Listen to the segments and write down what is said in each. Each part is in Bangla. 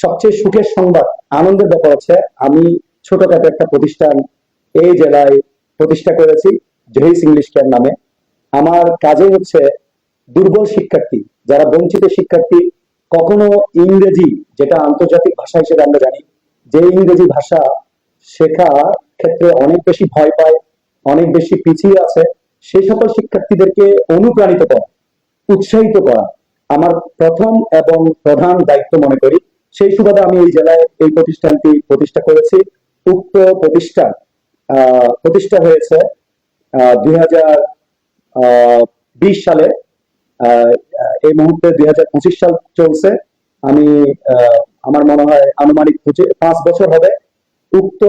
সবচেয়ে সুখের সংবাদ, আনন্দের ব্যাপার হচ্ছে আমি ছোটখাটো একটা প্রতিষ্ঠান এই জেলায় প্রতিষ্ঠা করেছি, জহিস ইংলিশ কেয়ার নামে। আমার কাজে হচ্ছে দুর্বল শিক্ষার্থী, যারা বঞ্চিত শিক্ষার্থী, কখনো ইংরেজি, যেটা আন্তর্জাতিক ভাষা হিসেবে আমরা জানি, যে ইংরেজি ভাষা শেখার ক্ষেত্রে অনেক বেশি ভয় পায়, অনেক বেশি পিছিয়ে আছে, সেই সকল শিক্ষার্থীদেরকে অনুপ্রাণিত করা, উৎসাহিত করা আমার প্রথম এবং প্রধান দায়িত্ব মনে করি। সেই সুবাদে আমি এই জেলায় এই প্রতিষ্ঠানটি প্রতিষ্ঠা করেছি। উক্ত প্রতিষ্ঠান প্রতিষ্ঠা হয়েছে 2020 সালে। আহ, এই মুহূর্তে 2025 সাল চলছে। আমি আমার মনে হয় আনুমানিক 5 বছর হবে। উক্ত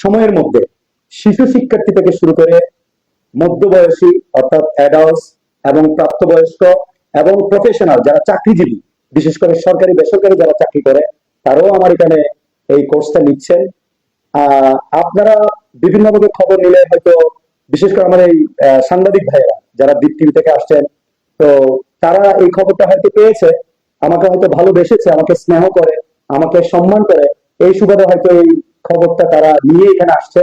সময়ের মধ্যে শিশু শিক্ষার্থী থেকে শুরু করে মধ্যবয়সী অর্থাৎ অ্যাডাল্টস এবং প্রাপ্তবয়স্ক এবং প্রফেশনাল যারা চাকরিজীবী, বিশেষ করে সরকারি বেসরকারি যারা চাকরি করে, তারাও আমার এখানে এই কোর্সটা নিচ্ছেন। আপনারা বিভিন্নভাবে খবর নিলে হয়তো, বিশেষ করে আমার এই সাংবাদিক ভাইয়েরা যারা দ্বীপ টিভি থেকে আসছেন, তো তারা এই খবরটা হয়তো পেয়েছে, আমাকে হয়তো ভালোবেসেছে, আমাকে স্নেহ করে, আমাকে সম্মান করে, এই সুবাদে হয়তো এই খবরটা তারা নিয়ে এখানে আসছে।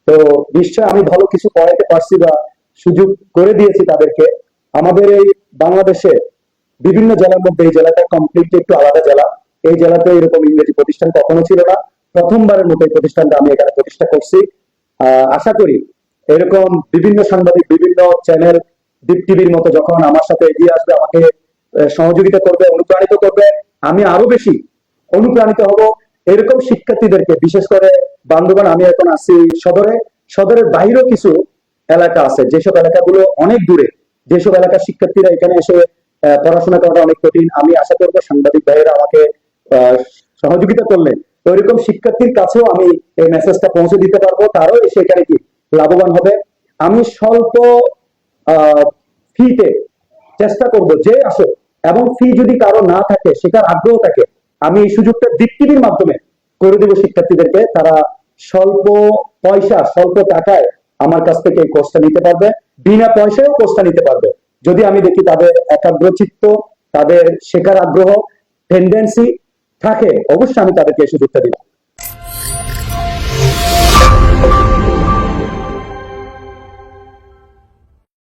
তো নিশ্চয় আমি ভালো কিছু পড়াইতে পারছি বা সুযোগ করে দিয়েছি তাদেরকে। আমাদের এই বাংলাদেশে বিভিন্ন জেলার মধ্যে এই জেলাটা কমপ্লিটলি একটু আলাদা জেলা। এই জেলাতে এরকম ইংরেজি প্রতিষ্ঠান কখনো ছিল না, প্রথমবারের মতো এই প্রতিষ্ঠানটা আমি এখানে প্রতিষ্ঠা করছি। আশা করি এরকম বিভিন্ন সাংবাদিক, বিভিন্ন চ্যানেল দীপ টিভির মতো যখন আমার সাথে এগিয়ে আসবে, আমাকে সহযোগিতা করবে, অনুপ্রাণিত করবে, আমি আরো বেশি অনুপ্রাণিত হব। এরকম শিক্ষার্থীদেরকে, বিশেষ করে বান্দরবান, আমি এখন আছি সদরে, সদরের বাইরেও কিছু এলাকা আছে, যেসব এলাকাগুলো অনেক দূরে, যেসব এলাকার শিক্ষার্থীরা এখানে এসে পড়াশোনা করাটা অনেক কঠিন। আমি আশা করবো সাংবাদিক ভাইয়েরা আমাকে সহযোগিতা করলে ওইরকম শিক্ষার্থীর কাছেও আমি এই মেসেজটা পৌঁছে দিতে পারবো, তারাও এসে এখানে কি লাভবান হবে। আমি স্বল্প ফিতে চেষ্টা করব যে আসো, এবং ফি যদি কারো না থাকে, শেখার আগ্রহ থাকে, আমি এই সুযোগটা দীপ টিভির মাধ্যমে করে দেবো শিক্ষার্থীদেরকে। তারা স্বল্প পয়সা, স্বল্প টাকায় আমার কাছ থেকে এই কোর্সটা নিতে পারবে, বিনা পয়সায়ও কোর্সটা নিতে পারবে। যদি আমি দেখি তাদের একাগ্রচিত্ত, তাদের শেখার আগ্রহ, টেন্ডেন্সি থাকে, অবশ্যই আমি তাদেরকে এই সুযোগটা দিব।